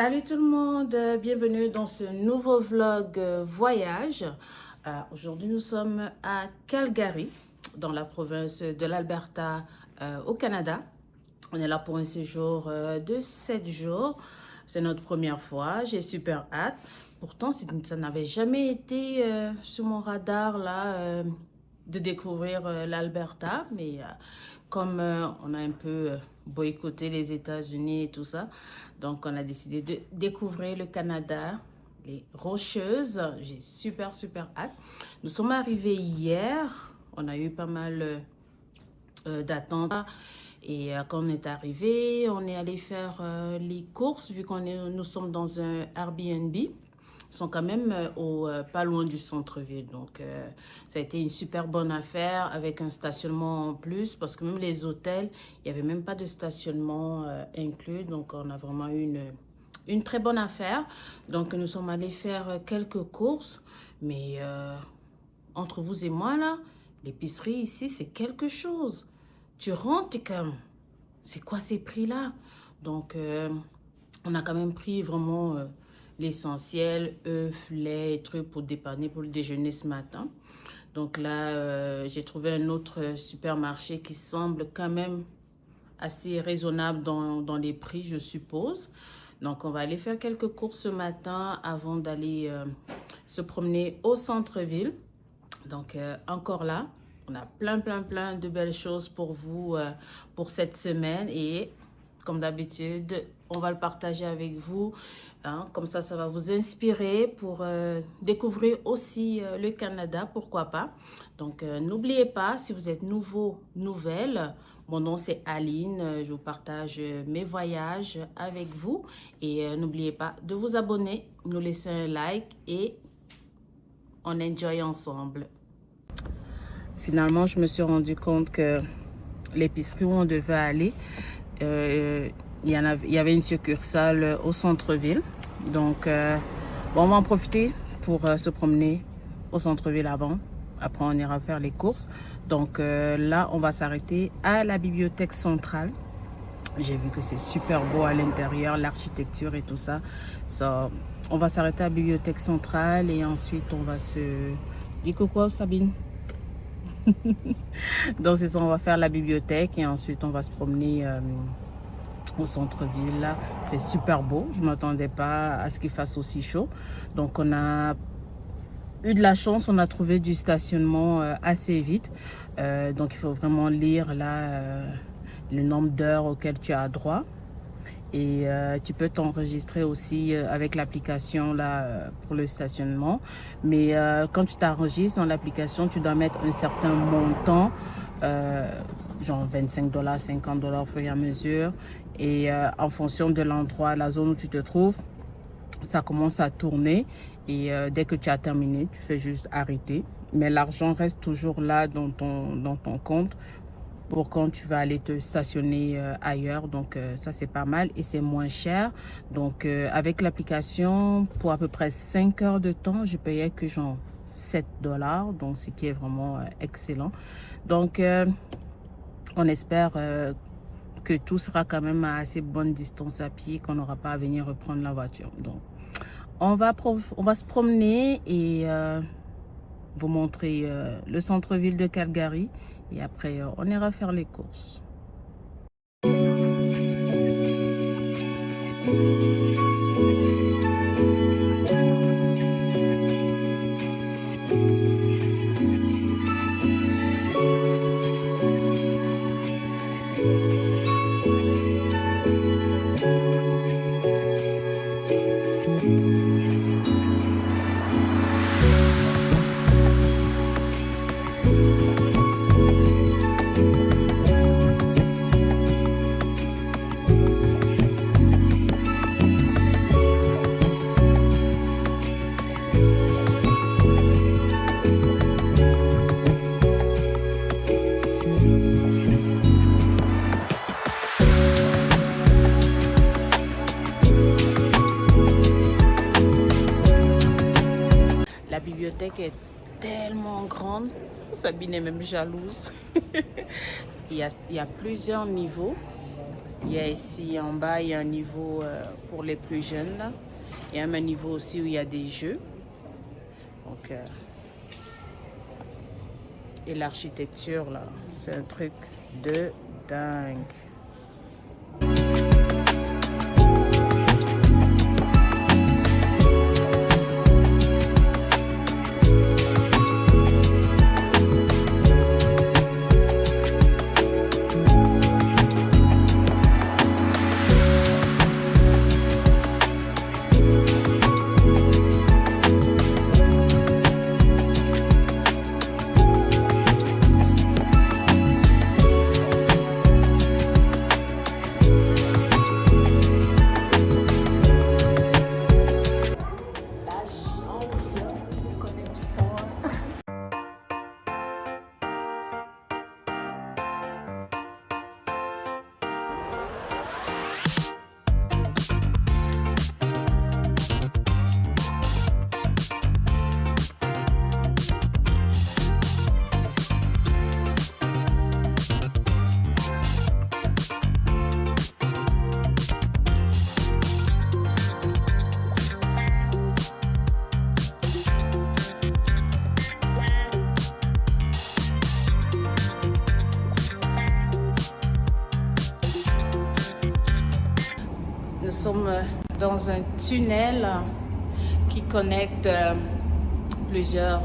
Salut tout le monde, bienvenue dans ce nouveau vlog voyage. Aujourd'hui nous sommes à Calgary, dans la province de l'Alberta au Canada. On est là pour un séjour de 7 jours. C'est notre première fois, j'ai super hâte. Pourtant, ça n'avait jamais été sur mon radar là, de découvrir l'Alberta, mais comme on a un peu boycotté les États-Unis et tout ça, donc on a décidé de découvrir le Canada, les Rocheuses. J'ai super hâte. Nous sommes arrivés hier, on a eu pas mal d'attentes. Et quand on est arrivé, on est allé faire les courses, vu nous sommes dans un Airbnb. Ils sont quand même pas loin du centre-ville. Donc, ça a été une super bonne affaire avec un stationnement en plus. Parce que même les hôtels, il n'y avait même pas de stationnement inclus. Donc, on a vraiment eu une très bonne affaire. Donc, nous sommes allés faire quelques courses. Mais entre vous et moi, là, l'épicerie ici, c'est quelque chose. Tu rentres, t'es comme, c'est quoi ces prix-là? Donc, on a quand même pris vraiment l'essentiel, œufs, lait, et trucs pour dépanner pour le déjeuner ce matin. Donc là, j'ai trouvé un autre supermarché qui semble quand même assez raisonnable dans les prix, je suppose. Donc, on va aller faire quelques courses ce matin avant d'aller se promener au centre-ville. Donc, encore là, on a plein de belles choses pour vous pour cette semaine. Et comme d'habitude, on va le partager avec vous. Hein, comme ça va vous inspirer pour découvrir aussi le Canada, pourquoi pas. Donc, n'oubliez pas, si vous êtes nouvelle, mon nom c'est Aline. Je vous partage mes voyages avec vous. Et n'oubliez pas de vous abonner, nous laisser un like et on enjoy ensemble. Finalement, je me suis rendu compte que l'épicerie où on devait aller, il y avait une succursale au centre-ville. Donc, bon, on va en profiter pour se promener au centre-ville avant. Après, on ira faire les courses. Donc, là, on va s'arrêter à la bibliothèque centrale. J'ai vu que c'est super beau à l'intérieur, l'architecture et tout ça. On va s'arrêter à la bibliothèque centrale et ensuite, on va se... Dis coucou, Sabine. Donc c'est ça, on va faire la bibliothèque et ensuite on va se promener au centre-ville. Là, il fait super beau. Je ne m'attendais pas à ce qu'il fasse aussi chaud. Donc on a eu de la chance, on a trouvé du stationnement assez vite. Donc il faut vraiment lire là le nombre d'heures auxquelles tu as droit. Et tu peux t'enregistrer aussi avec l'application là pour le stationnement. Mais quand tu t'enregistres dans l'application, tu dois mettre un certain montant, genre 25 $, 50 $ au fur et à mesure. Et en fonction de l'endroit, la zone où tu te trouves, ça commence à tourner. Et dès que tu as terminé, tu fais juste arrêter. Mais l'argent reste toujours là dans ton compte pour quand tu vas aller te stationner ailleurs. Donc ça c'est pas mal et c'est moins cher. Donc avec l'application, pour à peu près 5 heures de temps, je payais que genre 7 $, donc ce qui est vraiment excellent. Donc on espère que tout sera quand même à assez bonne distance à pied, qu'on n'aura pas à venir reprendre la voiture. Donc on va se promener et vous montrer le centre-ville de Calgary. Et après, on ira faire les courses. La bibliothèque est tellement grande, Sabine est même jalouse. Il y a plusieurs niveaux Il y a ici en bas, il y a un niveau pour les plus jeunes. Là. Il y a même un niveau aussi où il y a des jeux. Donc, et l'architecture, là, c'est un truc de dingue. Nous sommes dans un tunnel qui connecte plusieurs,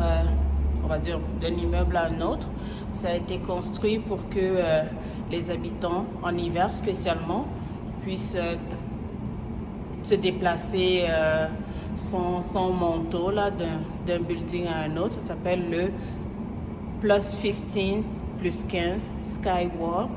on va dire, d'un immeuble à un autre. Ça a été construit pour que les habitants, en hiver spécialement, puissent se déplacer sans manteau d'un building à un autre. Ça s'appelle le +15 Skywalk.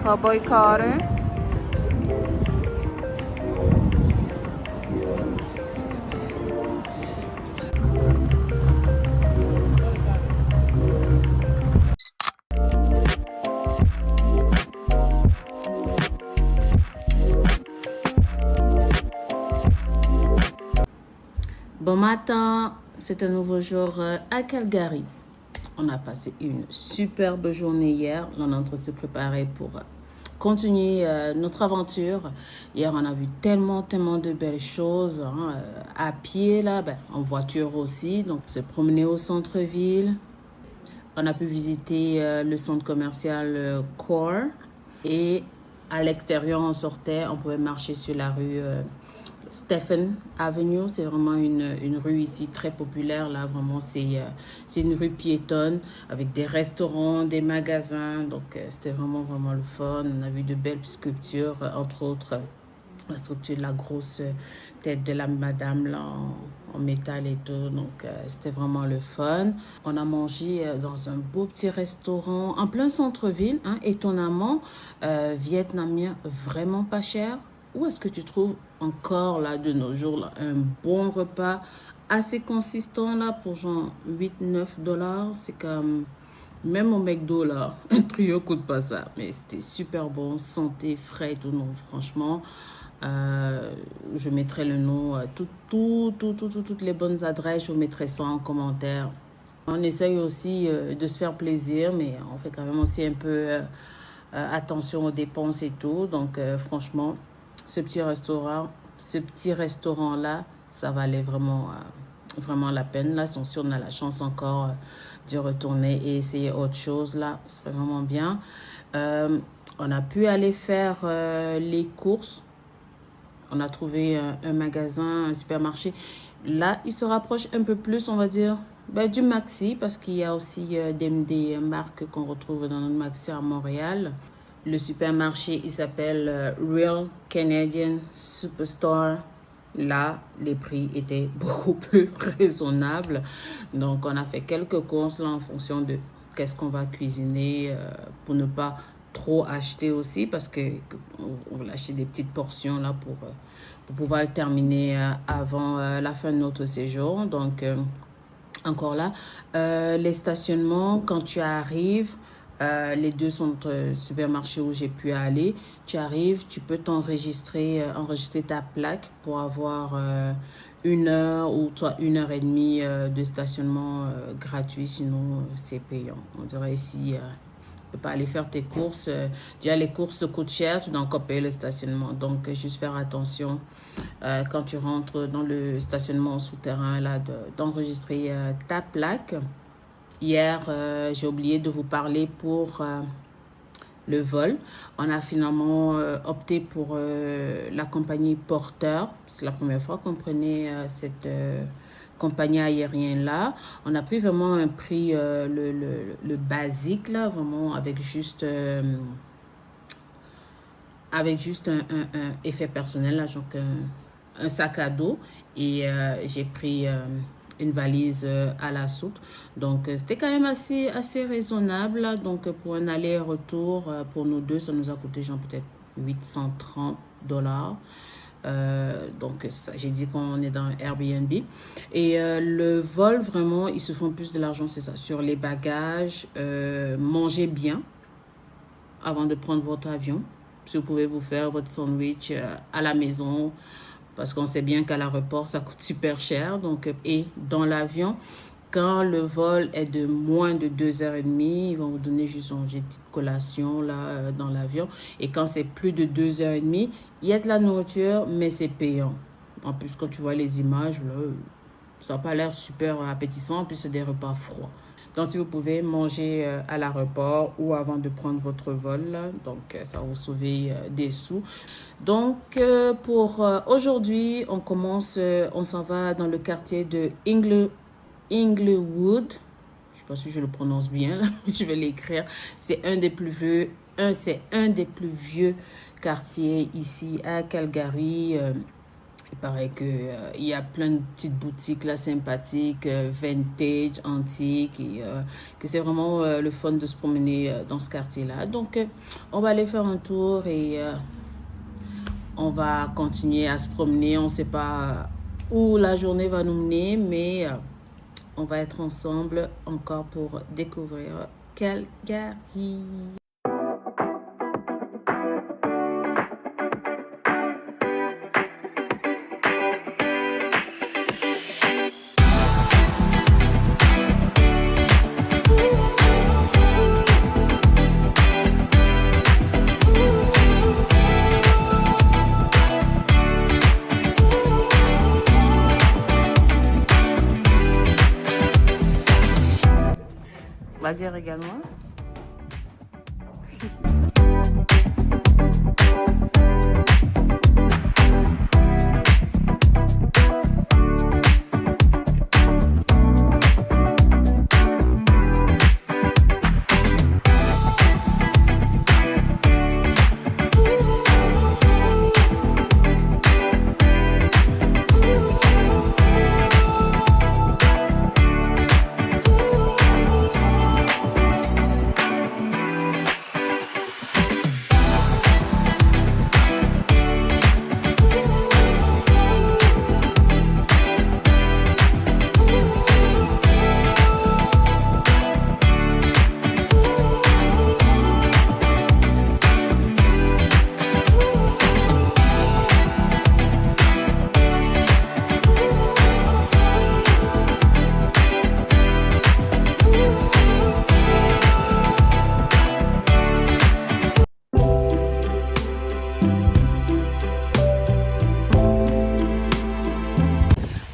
Cowboy Carter. Bon matin, c'est un nouveau jour à Calgary. On a passé une superbe journée hier. On est en train de se préparer pour continuer notre aventure. Hier, on a vu tellement de belles choses. Hein, à pied, là, en voiture aussi. Donc, on s'est promené au centre-ville. On a pu visiter le centre commercial Core. Et à l'extérieur, on sortait, on pouvait marcher sur la rue Stephen Avenue. C'est vraiment une rue ici très populaire. Là, vraiment, c'est une rue piétonne avec des restaurants, des magasins. Donc, c'était vraiment le fun. On a vu de belles sculptures, entre autres la structure de la grosse tête de la madame là en métal et tout. Donc, c'était vraiment le fun. On a mangé dans un beau petit restaurant en plein centre-ville, hein, étonnamment, vietnamien, vraiment pas cher. Où est-ce que tu trouves encore là de nos jours là, un bon repas assez consistant là pour genre 8-9 $? C'est comme même au McDo là, un trio coûte pas ça. Mais c'était super bon, santé, frais et tout. Non, franchement, je mettrai le nom, toutes les bonnes adresses, je mettrai ça en commentaire. On essaye aussi de se faire plaisir, mais on fait quand même aussi un peu attention aux dépenses et tout. Donc, franchement, ce petit restaurant-là, ça valait vraiment la peine. Là, si on a la chance encore d'y retourner et essayer autre chose, là, ce serait vraiment bien. On a pu aller faire les courses. On a trouvé un magasin, un supermarché. Là, il se rapproche un peu plus, on va dire, du Maxi, parce qu'il y a aussi des marques qu'on retrouve dans notre Maxi à Montréal. Le supermarché, il s'appelle Real Canadian Superstore. Là, les prix étaient beaucoup plus raisonnables. Donc, on a fait quelques courses là en fonction de qu'est-ce qu'on va cuisiner pour ne pas trop acheter aussi parce que on va acheter des petites portions là pour pouvoir le terminer avant la fin de notre séjour. Donc, encore là, les stationnements, quand tu arrives, les deux sont supermarchés où j'ai pu aller. Tu arrives, tu peux enregistrer ta plaque pour avoir 1 heure ou toi 1 heure et demie de stationnement gratuit. Sinon, c'est payant. On dirait ici, tu peux pas aller faire tes courses. Déjà, les courses coûtent cher, tu dois encore payer le stationnement. Donc, juste faire attention quand tu rentres dans le stationnement souterrain là, d'enregistrer ta plaque. Hier, j'ai oublié de vous parler pour le vol. On a finalement opté pour la compagnie Porter. C'est la première fois qu'on prenait cette compagnie aérienne-là. On a pris vraiment un prix, le basique, là, vraiment avec juste un effet personnel, là, donc un sac à dos. Et j'ai pris une valise à la soupe. Donc, c'était quand même assez raisonnable. Là. Donc, pour un aller-retour, pour nous deux, ça nous a coûté genre peut-être 830 $. Donc, j'ai dit qu'on est dans Airbnb. Et le vol, vraiment, ils se font plus de l'argent, c'est ça, sur les bagages. Mangez bien avant de prendre votre avion. Si vous pouvez vous faire votre sandwich à la maison, parce qu'on sait bien qu'à l'aéroport, ça coûte super cher. Donc, et dans l'avion, quand le vol est de moins de 2h30, ils vont vous donner juste une petite collation là, dans l'avion. Et quand c'est plus de 2h30, il y a de la nourriture, mais c'est payant. En plus, quand tu vois les images, là, ça n'a pas l'air super appétissant. En plus, c'est des repas froids. Donc, si vous pouvez manger à l'aéroport ou avant de prendre votre vol, là, donc ça va vous sauver des sous. Donc, pour aujourd'hui, on s'en va dans le quartier de Inglewood. Je ne sais pas si je le prononce bien, là, mais je vais l'écrire. C'est un des plus vieux quartiers ici à Calgary. Il paraît qu'il y a plein de petites boutiques là sympathiques, vintage, antiques, et que c'est vraiment le fun de se promener dans ce quartier-là. Donc, on va aller faire un tour et on va continuer à se promener. On ne sait pas où la journée va nous mener, mais on va être ensemble encore pour découvrir Calgary. croisière également.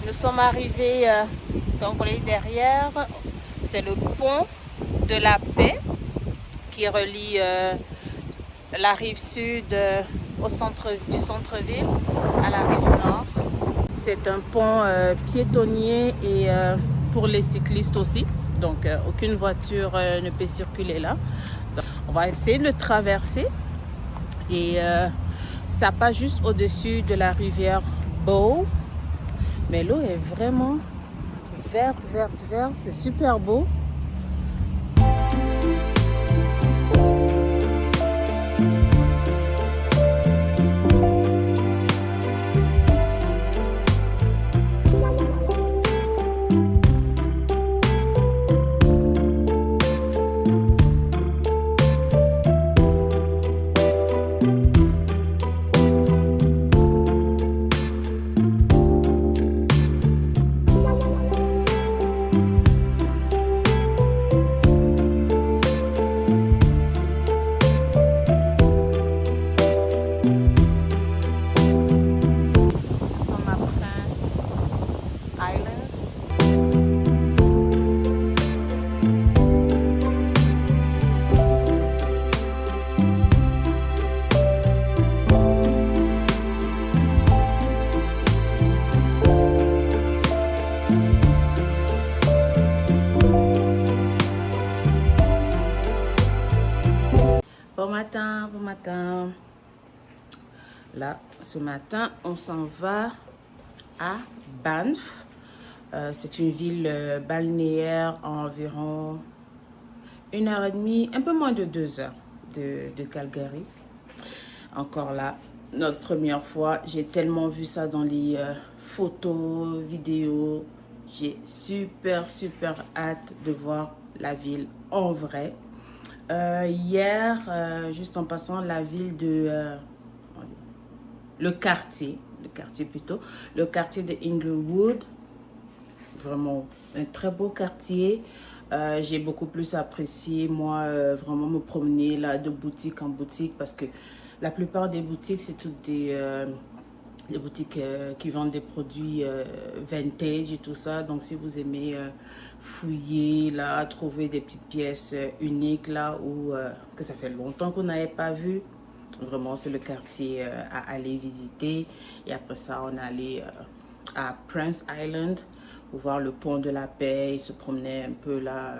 Nous sommes arrivés, comme vous voyez derrière, c'est le pont de la Paix qui relie la rive sud du centre-ville à la rive nord. C'est un pont piétonnier et pour les cyclistes aussi, donc aucune voiture ne peut circuler là. Donc, on va essayer de le traverser et ça passe juste au-dessus de la rivière Bow. Mais l'eau est vraiment verte, verte, verte. C'est super beau. Bon matin. Là, ce matin, on s'en va à Banff. C'est une ville balnéaire à environ 1h30, un peu moins de 2 heures de Calgary. Encore là, notre première fois. J'ai tellement vu ça dans les photos, vidéos. J'ai super hâte de voir la ville en vrai. Hier, juste en passant, la ville de... le quartier plutôt, le quartier de Inglewood, vraiment un très beau quartier. J'ai beaucoup plus apprécié, moi, vraiment me promener là de boutique en boutique parce que la plupart des boutiques, c'est toutes des boutiques qui vendent des produits vintage et tout ça. Donc, si vous aimez fouiller, là, trouver des petites pièces uniques, là, où que ça fait longtemps qu'on n'avait pas vu, vraiment, c'est le quartier à aller visiter. Et après ça, on est allé à Prince Island pour voir le pont de la Paix et se promener un peu là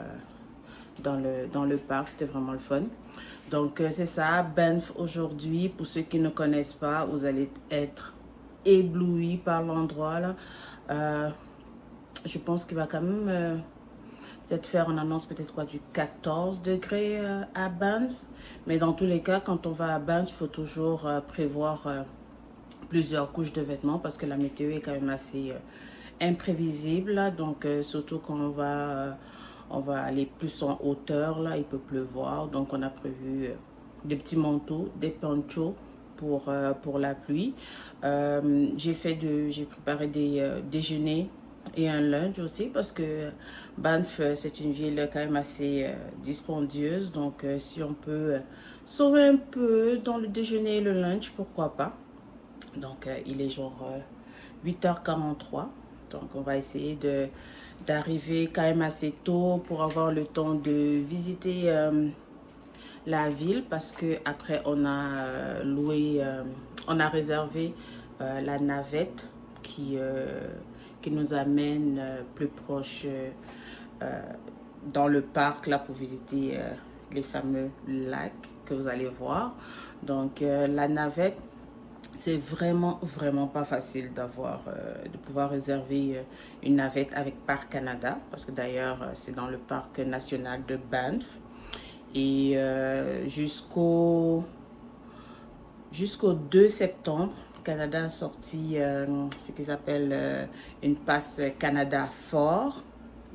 dans le parc. C'était vraiment le fun. Donc, c'est ça, Banff aujourd'hui. Pour ceux qui ne connaissent pas, vous allez être ébloui par l'endroit là. Je pense qu'il va quand même peut-être faire une annonce peut-être quoi du 14 degrés à Banff, mais dans tous les cas quand on va à Banff il faut toujours prévoir plusieurs couches de vêtements parce que la météo est quand même assez imprévisible là. Donc surtout quand on va aller plus en hauteur là, il peut pleuvoir, donc on a prévu des petits manteaux, des ponchos pour la pluie. J'ai préparé des déjeuners et un lunch aussi parce que Banff c'est une ville quand même assez dispendieuse, donc si on peut sauver un peu dans le déjeuner et le lunch, pourquoi pas. Donc il est genre 8h43, Donc, on va essayer d'arriver quand même assez tôt pour avoir le temps de visiter la ville parce que après on a on a réservé la navette qui nous amène plus proche dans le parc là pour visiter les fameux lacs que vous allez voir. Donc la navette, c'est vraiment pas facile de pouvoir réserver une navette avec Parc Canada parce que d'ailleurs c'est dans le parc national de Banff et jusqu'au 2 septembre, Canada a sorti ce qu'ils appellent une passe Canada Fort,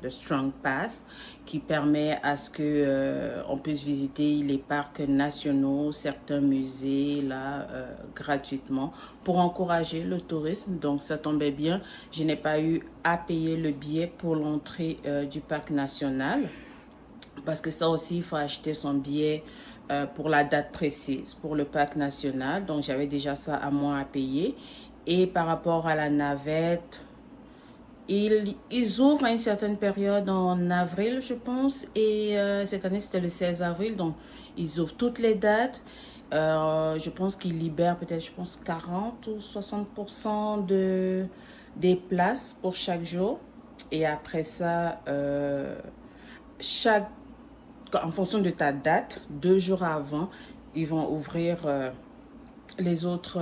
de Strong Pass, qui permet à ce que on puisse visiter les parcs nationaux, certains musées là gratuitement pour encourager le tourisme. Donc ça tombait bien, je n'ai pas eu à payer le billet pour l'entrée du parc national. Parce que ça aussi, il faut acheter son billet pour la date précise, pour le parc national. Donc, j'avais déjà ça à moi à payer. Et par rapport à la navette, ils ouvrent à une certaine période en avril, je pense. Et cette année, c'était le 16 avril. Donc, ils ouvrent toutes les dates. Je pense qu'ils libèrent peut-être, 40 ou 60% des places pour chaque jour. Et après ça, en fonction de ta date, 2 jours avant, ils vont ouvrir les autres,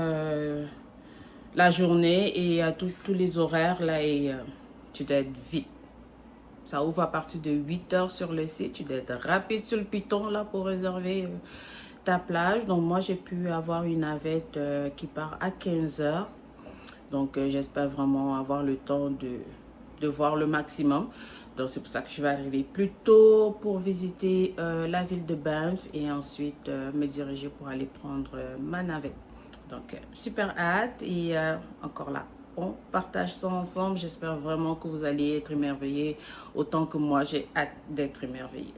la journée et tous les horaires là et tu dois être vite. Ça ouvre à partir de 8 heures sur le site. Tu dois être rapide sur le piton là pour réserver ta plage. Donc moi j'ai pu avoir une navette qui part à 15 heures. Donc j'espère vraiment avoir le temps de voir le maximum. Donc c'est pour ça que je vais arriver plus tôt pour visiter la ville de Banff et ensuite me diriger pour aller prendre ma navette. Donc super hâte et encore là, on partage ça ensemble. J'espère vraiment que vous allez être émerveillés autant que moi j'ai hâte d'être émerveillée.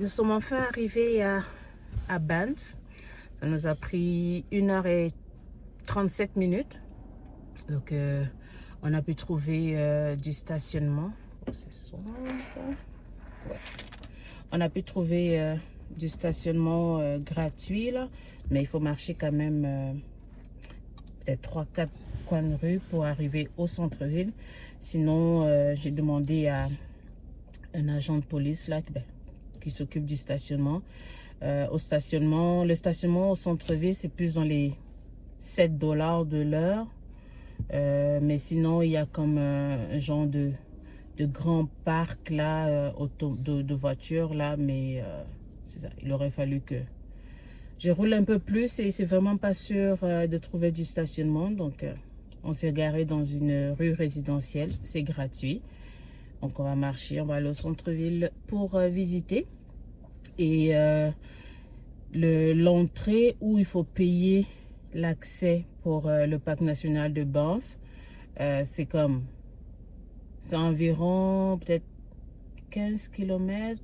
Nous sommes enfin arrivés à Banff. Ça nous a pris 1h37. Donc, on a pu trouver du stationnement. C'est sombre. Ouais. On a pu trouver du stationnement gratuit, là. Mais il faut marcher quand même peut-être 3-4 coins de rue pour arriver au centre-ville. Sinon, j'ai demandé à un agent de police là, qui s'occupe du stationnement. Le stationnement au centre-ville, c'est plus dans les 7 $ de l'heure. Mais sinon, il y a comme un genre de grand parc là, de voitures là. Mais c'est ça, il aurait fallu que je roule un peu plus et c'est vraiment pas sûr de trouver du stationnement. Donc, on s'est garé dans une rue résidentielle. C'est gratuit. Donc, on va marcher, on va aller au centre-ville pour visiter. Et l'entrée où il faut payer l'accès pour le parc national de Banff, c'est environ peut-être 15 km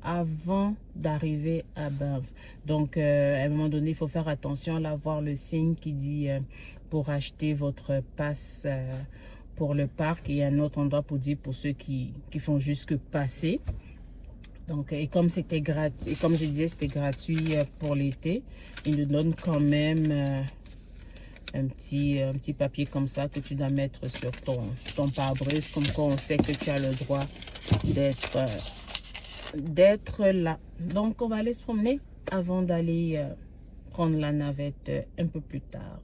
avant d'arriver à Banff. Donc, à un moment donné, il faut faire attention à voir le signe qui dit pour acheter votre passe pour le parc. Il y a un autre endroit pour dire pour ceux qui font juste que passer. Donc, et comme c'était gratuit, et comme je disais, c'était gratuit pour l'été, ils nous donnent quand même un petit papier comme ça que tu dois mettre sur ton pare-brise, comme quoi on sait que tu as le droit d'être là. Donc, on va aller se promener avant d'aller prendre la navette un peu plus tard.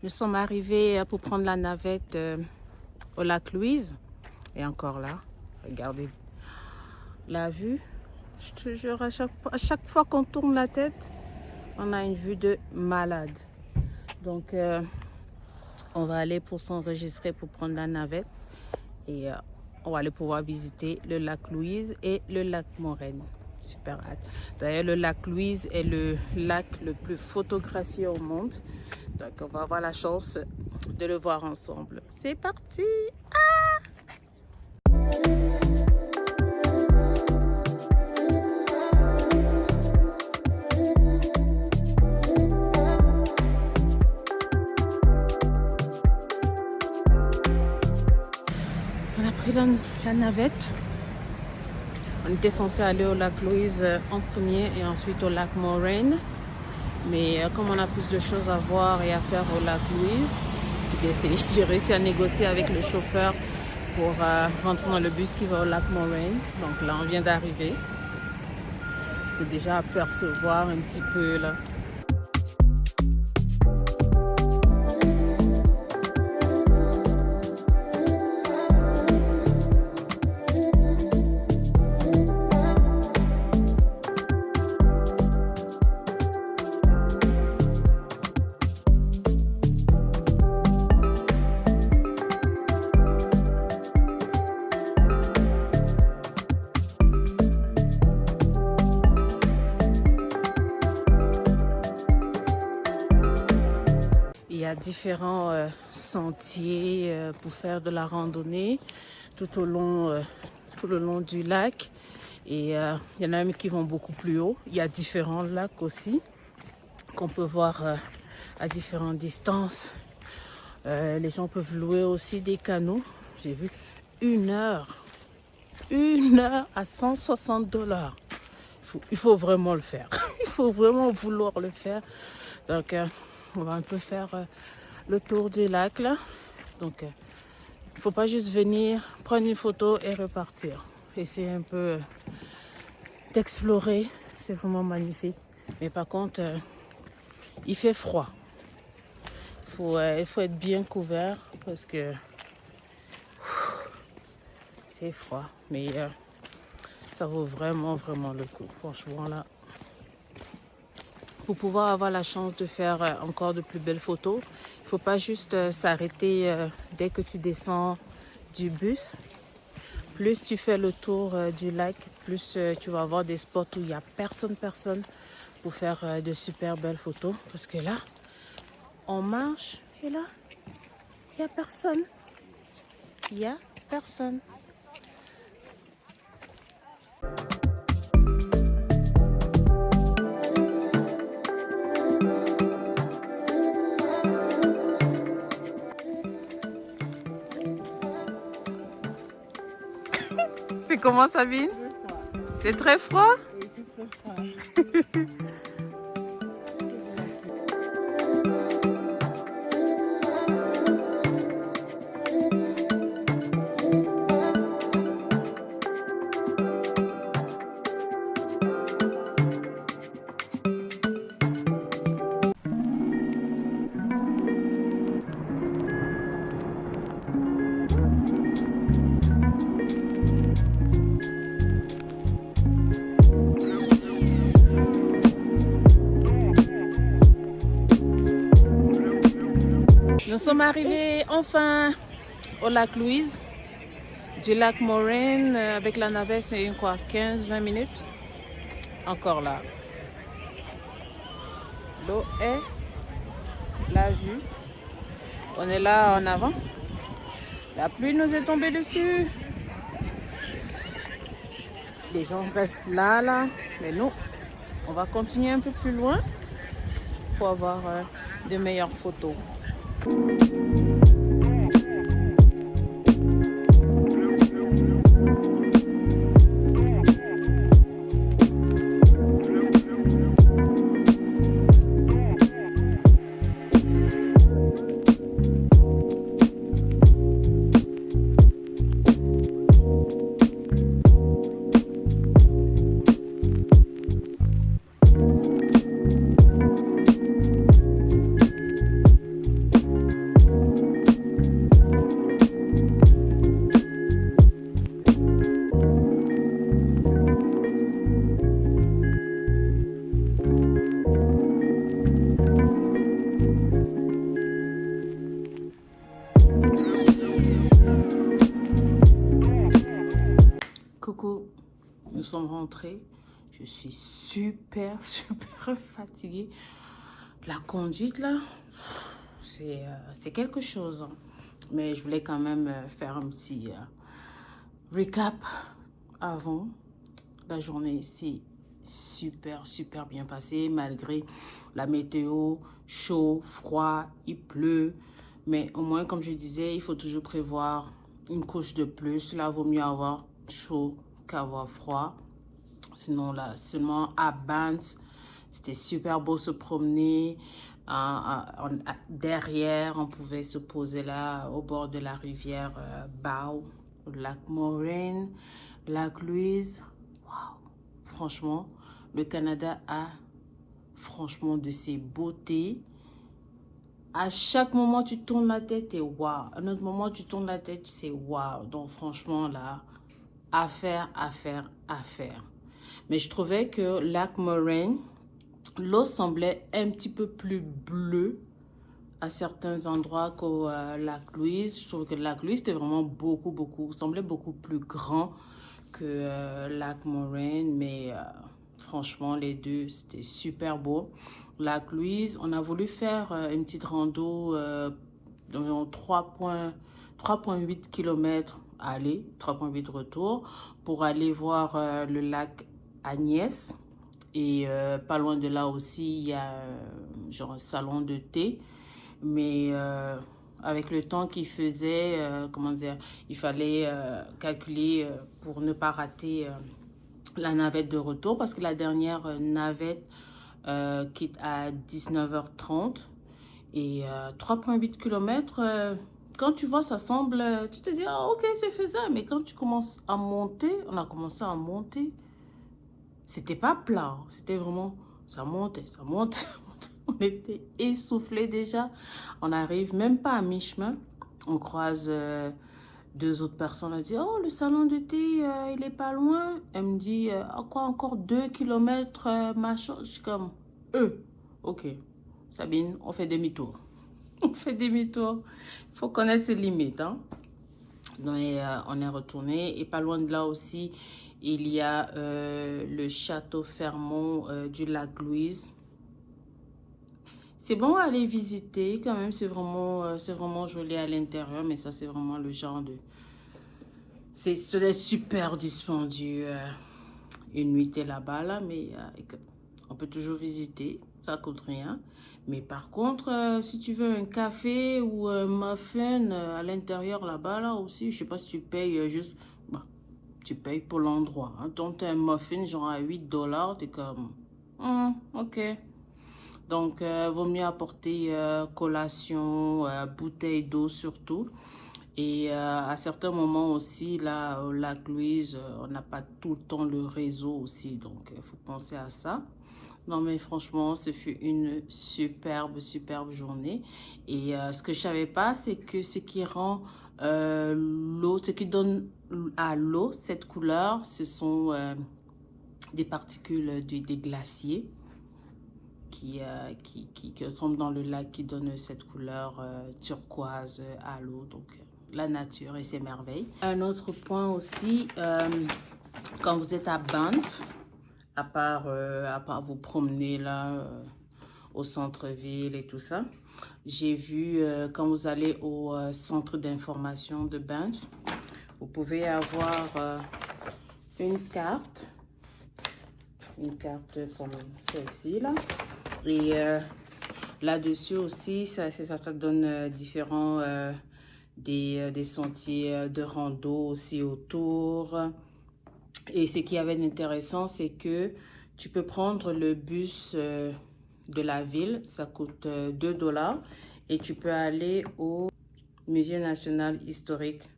Nous sommes arrivés pour prendre la navette au lac Louise. Et encore là, regardez la vue. Je te jure, à chaque fois qu'on tourne la tête, on a une vue de malade. Donc, on va aller pour s'enregistrer pour prendre la navette. Et on va aller pouvoir visiter le lac Louise et le lac Moraine. Super hâte. D'ailleurs, le lac Louise est le lac le plus photographié au monde. Donc, on va avoir la chance de le voir ensemble. C'est parti! On a pris la navette. On était censé aller au lac Louise en premier et ensuite au lac Moraine. Mais comme on a plus de choses à voir et à faire au lac Louise, j'ai réussi à négocier avec le chauffeur pour rentrer dans le bus qui va au lac Moraine. Donc là, on vient d'arriver. Je peux déjà apercevoir un petit peu là. Il y a différents sentiers pour faire de la randonnée tout le long du lac. Et il y en a même qui vont beaucoup plus haut. Il y a différents lacs aussi qu'on peut voir à différentes distances. Les gens peuvent louer aussi des canots. J'ai vu une heure à $160. Il faut vraiment le faire. Il faut vraiment vouloir le faire. Donc, on va un peu faire le tour du lac là. Donc, il ne faut pas juste venir, prendre une photo et repartir. Essayer un peu d'explorer. C'est vraiment magnifique. Mais par contre, il fait froid. Il faut être bien couvert parce que c'est froid. Mais ça vaut vraiment, vraiment le coup. Franchement là. Pour pouvoir avoir la chance de faire encore de plus belles photos, il ne faut pas juste s'arrêter dès que tu descends du bus. Plus tu fais le tour du lac, plus tu vas avoir des spots où il n'y a personne pour faire de super belles photos. Parce que là, on marche et là, il n'y a personne. Il n'y a personne. C'est comment, Sabine? C'est très froid? Oui, c'est très froid. Nous sommes arrivés enfin au lac Louise. Du lac Moraine avec la navette, c'est quoi, 15-20 minutes. Encore là. L'eau est la vue. On est là en avant. La pluie nous est tombée dessus. Les gens restent là. Mais nous, on va continuer un peu plus loin pour avoir de meilleures photos. coucou. Nous sommes rentrés. Je suis super fatiguée. La conduite, là, c'est quelque chose. Hein. Mais je voulais quand même faire un petit recap avant. La journée ici, super bien passée, malgré la météo, chaud, froid, il pleut. Mais au moins, comme je disais, il faut toujours prévoir une couche de plus. Là, vaut mieux avoir chaud qu'avoir froid. Sinon, là, seulement à Banff, c'était super beau se promener. Derrière, on pouvait se poser là, au bord de la rivière Bow, lac Moraine, lac Louise. Waouh! Franchement, le Canada a franchement de ses beautés. À chaque moment, tu tournes la tête et waouh. À un autre moment, tu tournes la tête, c'est waouh. Donc, franchement, là, à faire. Mais je trouvais que lac Moraine, l'eau semblait un petit peu plus bleue à certains endroits qu'au lac Louise. Je trouve que le lac Louise était vraiment semblait beaucoup plus grand que lac Moraine. Mais franchement, les deux, c'était super beau. Lac Louise, on a voulu faire une petite rando d'environ 3,8 km aller, 3,8 retour, pour aller voir le lac Agnès. Et pas loin de là aussi, il y a genre un salon de thé. Mais avec le temps qu'il faisait, comment dire, il fallait calculer pour ne pas rater la navette de retour. Parce que la dernière navette quitte à 19h30. Et 3,8 km, quand tu vois, ça semble, tu te dis, ah, ok, c'est faisable. Mais quand tu commences à monter, on a commencé à monter. C'était pas plat, hein. C'était vraiment, ça montait. On était essoufflés déjà. On n'arrive même pas à mi-chemin. On croise deux autres personnes. Elle dit, oh, le salon de thé, il est pas loin. Elle me dit, quoi, encore 2 km, machin. Je suis comme, ok. Sabine, on fait demi-tour. On fait demi-tour. Il faut connaître ses limites. Hein. Donc, on est retourné. Et pas loin de là aussi, il y a le château Fermont du lac Louise. C'est bon à aller visiter quand même. C'est vraiment joli à l'intérieur. Mais ça, c'est vraiment le genre de... Ça doit être super dispendieux. Une nuitée là-bas, là. Mais on peut toujours visiter. Ça coûte rien. Mais par contre, si tu veux un café ou un muffin à l'intérieur là-bas, là aussi, je sais pas si tu payes juste... Bah, tu payes pour l'endroit. Hein. Donc, tu as un muffin genre à 8 $, tu es comme... ok. Donc, vaut mieux apporter collation, bouteille d'eau surtout. Et à certains moments aussi, là, au lac Louise, on n'a pas tout le temps le réseau aussi. Donc, il faut penser à ça. Non, mais franchement, ce fut une superbe journée. Et ce que je savais pas, c'est que ce qui rend l'eau, ce qui donne à l'eau cette couleur, ce sont des particules des glaciers qui tombent dans le lac, qui donnent cette couleur turquoise à l'eau. Donc, la nature et ses merveilles. Un autre point aussi, quand vous êtes à Banff, à part vous promener là au centre-ville et tout ça. J'ai vu quand vous allez au centre d'information de Banff, vous pouvez avoir une carte comme celle-ci là. Et là-dessus aussi, ça te donne différents des sentiers de rando aussi autour. Et ce qui avait d'intéressant, c'est que tu peux prendre le bus de la ville, ça coûte 2 $, et tu peux aller au Musée national historique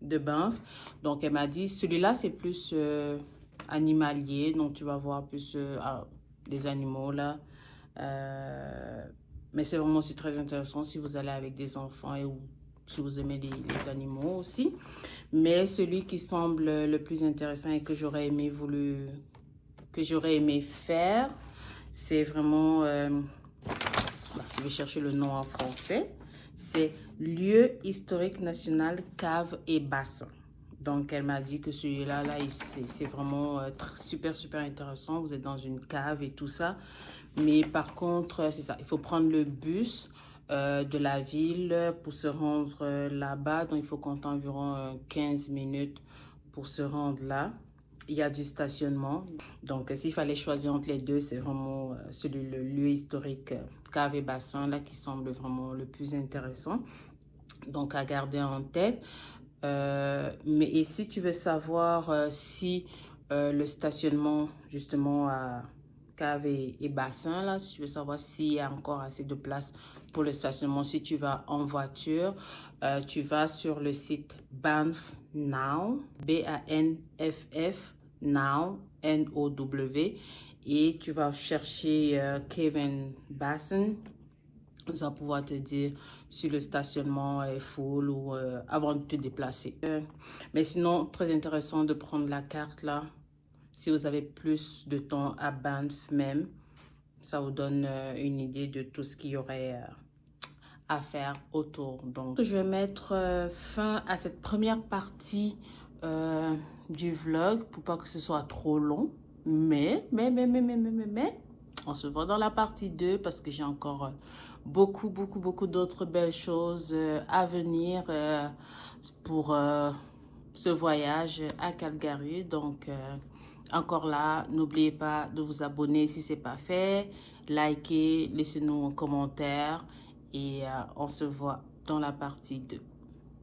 de Banff. Donc, elle m'a dit, celui-là, c'est plus animalier, donc tu vas voir plus des animaux là. Mais c'est vraiment aussi très intéressant si vous allez avec des enfants et ou si vous aimez les animaux aussi. Mais celui qui semble le plus intéressant et que j'aurais aimé faire, c'est vraiment... je vais chercher le nom en français. C'est Lieu historique national, cave et bassin Donc, elle m'a dit que celui-là, c'est vraiment super, super intéressant. Vous êtes dans une cave et tout ça. Mais par contre, c'est ça, il faut prendre le bus de la ville pour se rendre là-bas. Donc, il faut compter environ 15 minutes pour se rendre là. Il y a du stationnement. Donc, s'il fallait choisir entre les deux, c'est vraiment le lieu historique cave et bassin là qui semble vraiment le plus intéressant. Donc, à garder en tête. Et si tu veux savoir si le stationnement justement à cave et bassin, là, si tu veux savoir s'il y a encore assez de place pour le stationnement, si tu vas en voiture, tu vas sur le site Banff Now, B-A-N-F-F, Now, N-O-W, et tu vas chercher Cave and Basin. Ça va pouvoir te dire si le stationnement est full ou avant de te déplacer. Mais sinon, très intéressant de prendre la carte là. Si vous avez plus de temps à Banff même, ça vous donne une idée de tout ce qu'il y aurait à faire autour. Donc, je vais mettre fin à cette première partie du vlog pour pas que ce soit trop long. Mais, on se voit dans la partie 2 parce que j'ai encore beaucoup d'autres belles choses à venir pour ce voyage à Calgary. Donc, encore là, n'oubliez pas de vous abonner si ce n'est pas fait, likez, laissez-nous un commentaire et on se voit dans la partie 2.